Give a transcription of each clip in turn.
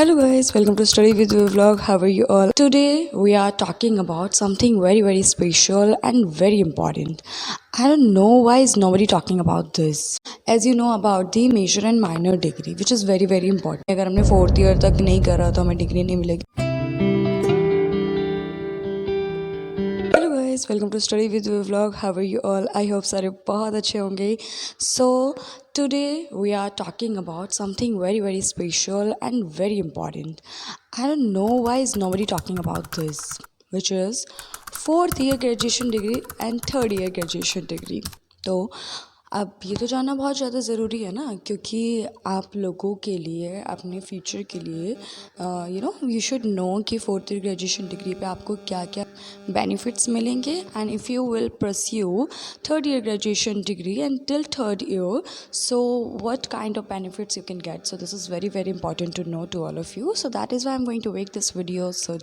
Hello guys, welcome to Study with You vlog. How are you all? Today we are talking about something very special and very important. I don't know why is nobody talking about this. As you know about the major and minor degree, which is very important. अगर हमने 4th year तक नहीं करा तो हमें degree नहीं मिलेगी. Hello guys, welcome to Study with You vlog. How are you all? I hope सारे बहुत अच्छे होंगे. So today we are talking about something very special and very important. I don't know why is nobody talking about this, which is 4th year graduation degree and 3rd year graduation degree. तो अब ये तो जानना बहुत ज़्यादा ज़रूरी है ना, क्योंकि आप लोगों के लिए अपने फ्यूचर के लिए यू शुड नो कि 4th ईयर ग्रेजुएशन डिग्री पे आपको क्या क्या बेनिफिट्स मिलेंगे and if you will pursue 3rd year graduation degree and till 3rd year, so what kind of benefits you can get. So this is very important to know to all of you. So that is why I'm going to make this video. So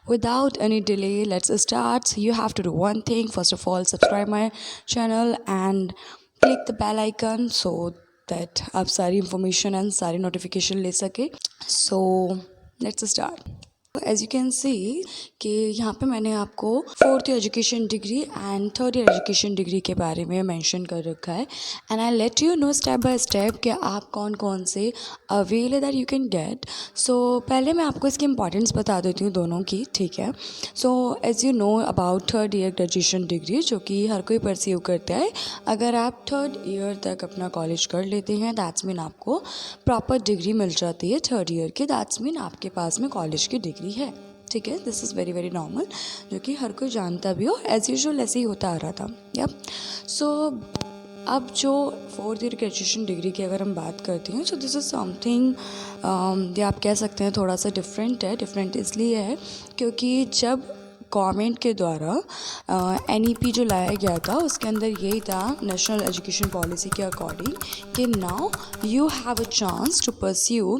without any delay, let's start. So you have to do one thing. First of all, subscribe my channel and click the bell icon so that आप सारी information and सारी notification ले सके. So let's start. As you can see कि यहाँ पे मैंने आपको 4th education degree and 3rd year education degree के बारे में मेंशन कर रखा है and I let you know step by step कि आप कौन से avail that you can get. So पहले मैं आपको इसकी इंपॉर्टेंस बता देती हूँ दोनों की, ठीक है. So as you know about 3rd year graduation degree, जो कि हर कोई परस्यू करता है. अगर आप 3rd ईयर तक अपना कॉलेज कर लेते हैं दैट्स मीन आपको प्रॉपर डिग्री मिल जाती है 3rd ईयर की. दैट्स मीन आपके पास में कॉलेज की डिग्री है, ठीक है. दिस इज़ वेरी नॉर्मल, जो कि हर कोई जानता भी हो. एज़ यूजुअल ऐसे ही होता आ रहा था. यप. सो अब जो 4th ईयर ग्रेजुएशन डिग्री की अगर हम बात करते हैं, सो दिस इज़ समथिंग ये आप कह सकते हैं थोड़ा सा डिफरेंट है. डिफरेंट इसलिए है क्योंकि जब गवर्नमेंट के द्वारा NEP जो लाया गया था उसके अंदर यही था, नेशनल एजुकेशन पॉलिसी के अकॉर्डिंग, कि now you have a chance to pursue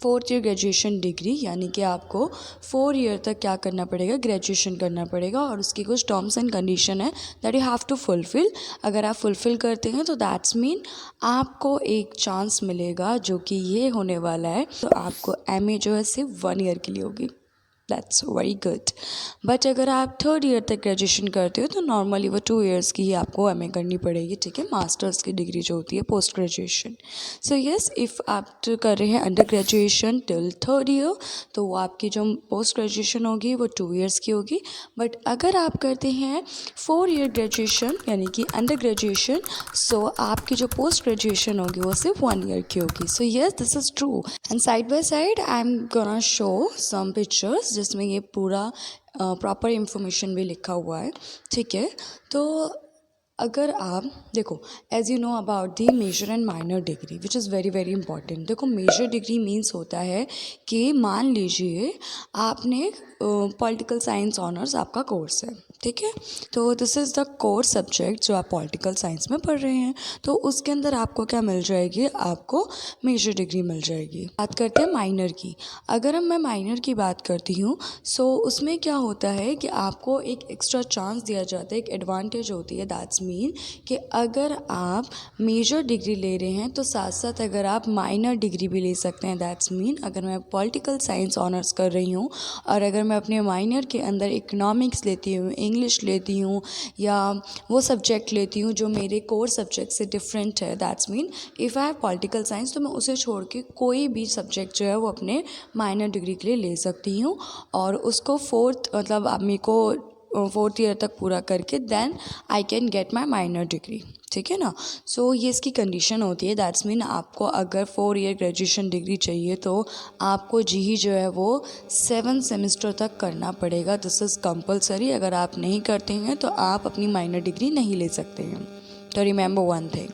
4th year graduation degree, यानी कि आपको 4 ईयर तक क्या करना पड़ेगा, ग्रेजुएशन करना पड़ेगा. और उसकी कुछ टर्म्स एंड कंडीशन है that you have to fulfil. अगर आप फुलफ़िल करते हैं तो दैट्स मीन आपको एक चांस मिलेगा, जो कि ये होने वाला है. तो आपको MA जो है सिर्फ 1 ईयर के लिए होगी. That's very good. बट अगर आप 3rd ईयर तक ग्रेजुएशन करते हो तो नॉर्मली वो 2 ईयर्स की ही आपको MA करनी पड़ेगी, ठीक है. मास्टर्स की डिग्री जो होती है post graduation. So yes, if आप कर रहे हैं under graduation till 3rd year तो वो आपकी जो पोस्ट ग्रेजुएशन होगी वो 2 ईयर्स की होगी. बट अगर आप करते हैं 4 ईयर ग्रेजुएशन यानी कि अंडर ग्रेजुएशन, सो आपकी जो पोस्ट ग्रेजुएशन होगी वो सिर्फ 1 ईयर की होगी. So yes, this is true. And side by side I am gonna show some pictures जिसमें ये पूरा प्रॉपर इंफॉर्मेशन भी लिखा हुआ है, ठीक है. तो अगर आप देखो, as you know about the major and minor degree which is very important. देखो, मेजर डिग्री मीन्स होता है कि मान लीजिए आपने पॉलिटिकल साइंस ऑनर्स आपका कोर्स है, ठीक है. तो this is the core subject जो आप पॉलिटिकल साइंस में पढ़ रहे हैं. तो उसके अंदर आपको क्या मिल जाएगी, आपको मेजर डिग्री मिल जाएगी. बात करते हैं माइनर की. अगर मैं माइनर की बात करती हूँ, सो उसमें क्या होता है कि आपको एक एक्स्ट्रा चांस दिया जाता है, एक एडवांटेज होती है. दैट्स मीन कि अगर आप मेजर डिग्री ले रहे हैं तो साथ साथ अगर आप माइनर डिग्री भी ले सकते हैं. दैट्स मीन अगर मैं पॉलिटिकल साइंस ऑनर्स कर रही हूँ और अगर मैं अपने माइनर के अंदर इकोनॉमिक्स लेती हूँ, इंग्लिश लेती हूँ, या वो सब्जेक्ट लेती हूँ जो मेरे कोर सब्जेक्ट से डिफरेंट है, that's mean if I have political science, तो मैं उसे छोड़ के कोई भी सब्जेक्ट जो है वो अपने माइनर डिग्री के लिए ले सकती हूँ. और उसको 4th मतलब आप मेरे को 4th ईयर तक पूरा करके then I can get my minor degree, ठीक है ना. सो ये इसकी कंडीशन होती है. दैट्स मीन आपको अगर 4 ईयर ग्रेजुएशन डिग्री चाहिए तो आपको GE जो है वो 7 सेमेस्टर तक करना पड़ेगा. This is compulsory. अगर आप नहीं करते हैं तो आप अपनी माइनर डिग्री नहीं ले सकते हैं. तो रिमेंबर वन थिंग,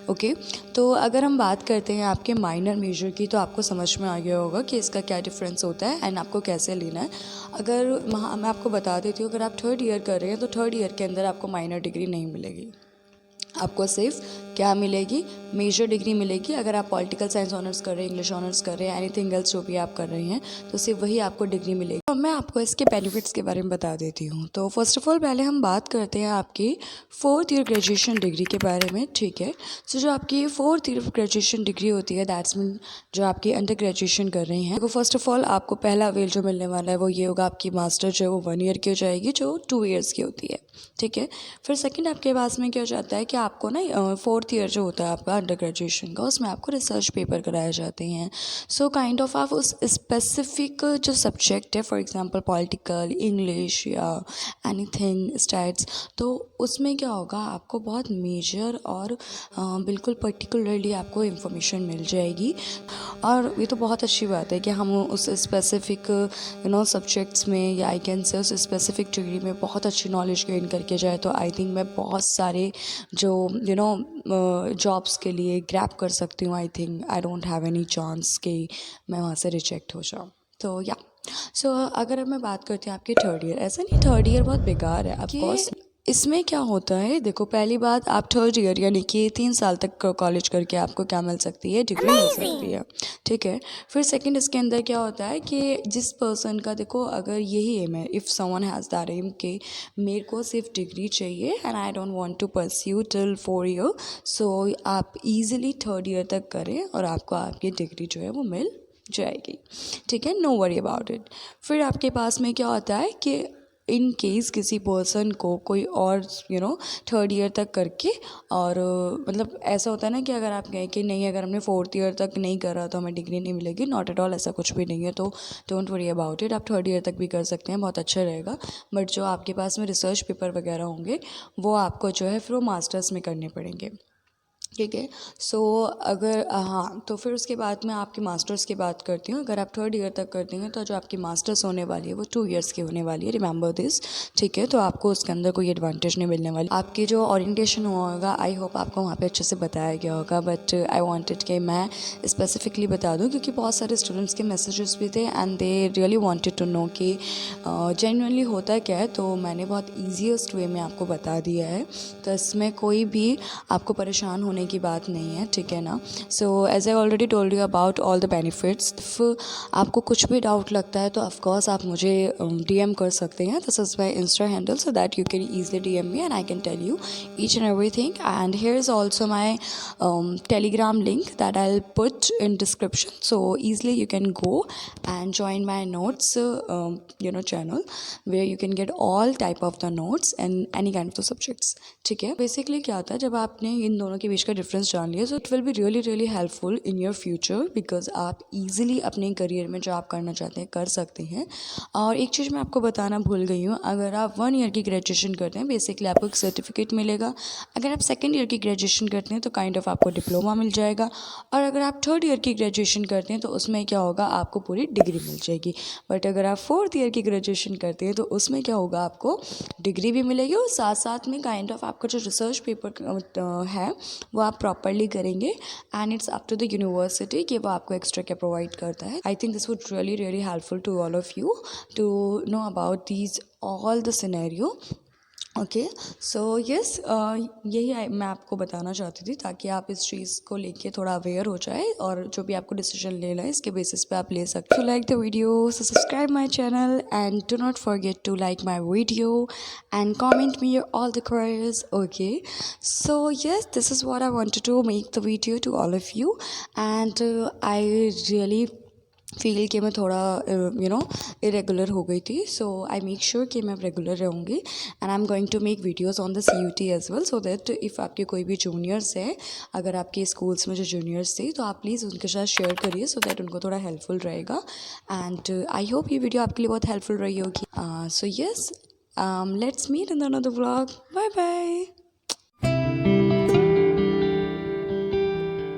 ओके. तो अगर हम बात करते हैं आपके माइनर मेजर की, तो आपको समझ में आ गया होगा कि इसका क्या डिफरेंस होता है एंड आपको कैसे लेना है. अगर मैं आपको बता देती हूँ, अगर आप 3rd ईयर कर रहे हैं तो 3rd ईयर के अंदर आपको माइनर डिग्री नहीं मिलेगी. आपको सिर्फ क्या मिलेगी, मेजर डिग्री मिलेगी। अगर आप पॉलिटिकल साइंस ऑनर्स कर रहे हैं, इंग्लिश ऑनर्स कर रहे हैं, एनीथिंग एल्स जो भी आप कर रहे हैं, तो सिर्फ वही आपको डिग्री मिलेगी। तो मैं आपको इसके बेनिफिट्स के बारे में बता देती हूँ। तो फर्स्ट ऑफ ऑल पहले हम बात करते हैं आपकी 4th ईयर ग्रेजुएशन डिग्री के बारे में, ठीक है। सो जो आपकी 4th ईयर ग्रेजुएशन डिग्री होती है, दैट्स मीन जो आपकी अंडर ग्रेजुएशन कर रहे हैं, तो फर्स्ट ऑफ ऑल आपको पहला अवेल जो मिलने वाला है वो ये होगा, आपकी मास्टर जो है वो 1 ईयर की हो जाएगी, जो 2 ईयर्स की होती है, ठीक है। फिर सेकंड आपके पास में क्या हो जाता है कि आपको ना 4th ईयर जो होता है आपका अंडर ग्रेजुएशन का, उसमें आपको रिसर्च पेपर कराए जाते हैं। सो काइंड ऑफ आप उस स्पेसिफिक जो सब्जेक्ट है, फॉर एग्जांपल पॉलिटिकल, इंग्लिश या एनीथिंग स्टैट्स, तो उसमें क्या होगा, आपको बहुत मेजर और बिल्कुल पर्टिकुलरली आपको इन्फॉर्मेशन मिल जाएगी। और ये तो बहुत अच्छी बात है कि हम उस स्पेसिफिक सब्जेक्ट्स में, या आई कैन से उस स्पेसिफिक डिग्री में बहुत अच्छी नॉलेज गेन करके जाए, तो आई थिंक मैं बहुत सारे जो जॉब्स के लिए ग्रैब कर सकती हूँ। I think I don't have any chance कि मैं वहाँ से रिजेक्ट हो जाऊँ। तो या सो अगर अब मैं बात करती हूँ आपकी 3rd ईयर, ऐसा नहीं 3rd ईयर बहुत बेकार है ऑफकोर्स। इसमें क्या होता है, देखो पहली बात, आप 3rd ईयर यानी कि 3 साल तक कॉलेज करके आपको क्या मिल सकती है, डिग्री मिल सकती है, ठीक है। फिर सेकंड इसके अंदर क्या होता है कि जिस पर्सन का, देखो अगर यही एम है, if someone has that aim कि मेरे को सिर्फ डिग्री चाहिए and I don't want to pursue till 4 year, so आप इजीली 3rd ईयर तक करें और आपको आपकी डिग्री जो है वो मिल जाएगी, ठीक है। No worry about it. फिर आपके पास में क्या होता है कि इन केस किसी पर्सन को कोई और 3rd ईयर तक करके, और मतलब ऐसा होता है ना कि अगर आप कहें कि नहीं, अगर हमने 4th ईयर तक नहीं करा तो हमें डिग्री नहीं मिलेगी, नॉट एट ऑल, ऐसा कुछ भी नहीं है। तो डोंट वरी अबाउट इट, आप 3rd ईयर तक भी कर सकते हैं, बहुत अच्छा रहेगा। बट जो आपके पास में रिसर्च पेपर वगैरह होंगे वो आपको जो है फिर वो मास्टर्स में करने पड़ेंगे, ठीक है। सो अगर हाँ, तो फिर उसके बाद मैं आपकी मास्टर्स की बात करती हूँ। अगर आप 3rd ईयर तक करती हैं तो जो आपकी मास्टर्स होने वाली है वो 2 ईयर्स की होने वाली है, रिमेंबर दिस, ठीक है। तो आपको उसके अंदर कोई एडवांटेज नहीं मिलने वाली। आपकी जो ओरिएंटेशन होगा, आई होप आपको वहाँ पे अच्छे से बताया गया होगा, बट आई वांटेड कि मैं स्पेसिफिकली बता दूँ, क्योंकि बहुत सारे स्टूडेंट्स के मैसेजेस भी थे and they really wanted to know कि जेन्युइनली होता क्या है। तो मैंने बहुत ईजीएस्ट वे में आपको बता दिया है, तो इसमें कोई भी आपको परेशान होने की बात नहीं है, ठीक है ना। So as I already told you about all the benefits. आपको कुछ भी डाउट लगता है तो ऑफकोर्स आप मुझे DM कर सकते हैं, this is my insta handle, so that you can easily DM me and I can tell you each and everything. And here is also my Telegram link that I will put in description, so easily you can go and join my notes channel where you can get all type of the notes and any kind of the subjects, ठीक है। Basically क्या होता है, जब आपने इन दोनों के बीच का डिफरेंस जान लिया, so it will be really helpful in your future, because आप इजीली अपने करियर में जो आप करना चाहते हैं कर सकते हैं। और एक चीज़ मैं आपको बताना भूल गई हूँ, अगर आप 1 ईयर की ग्रेजुएशन करते हैं, बेसिकली आपको एक सर्टिफिकेट मिलेगा। अगर आप 2nd ईयर की ग्रेजुएशन करते हैं तो काइंड ऑफ आपको डिप्लोमा मिल जाएगा। और अगर आप 3rd ईयर की ग्रेजुएशन करते हैं तो उसमें क्या होगा, आपको पूरी डिग्री मिल जाएगी। बट अगर आप 4th ईयर की ग्रेजुएशन करते हैं तो उसमें क्या होगा, आपको डिग्री भी मिलेगी और साथ साथ में काइंड ऑफ आपका जो रिसर्च पेपर है वो आप प्रॉपरली करेंगे and it's up to the university कि वो आपको एक्स्ट्रा क्या प्रोवाइड करता है। I think this would really helpful to all of you to know about these all the scenario, okay. So yes, यही मैं आपको बताना चाहती थी, ताकि आप इस चीज़ को लेके थोड़ा अवेयर हो जाए और जो भी आपको डिसीजन लेना है इसके बेसिस पे आप ले सकते हो। Like the video, so subscribe my channel and do not forget to like my video and comment me all the queries, okay. So yes, this is what I wanted to make the video to all of you and I really feel कि मैं थोड़ा irregular हो गई थी, सो I make sure कि मैं regular रहूँगी and I am going to make videos on the CUT as well, so that if आपके कोई भी जूनियर्स हैं, अगर आपके स्कूल्स में जो जूनियर्स थे तो आप प्लीज़ उनके साथ शेयर करिए, सो दैट उनको थोड़ा हेल्पफुल रहेगा। एंड आई होप ये वीडियो आपके लिए बहुत हेल्पफुल रही होगी। So yes, let's meet in the another vlog, bye bye.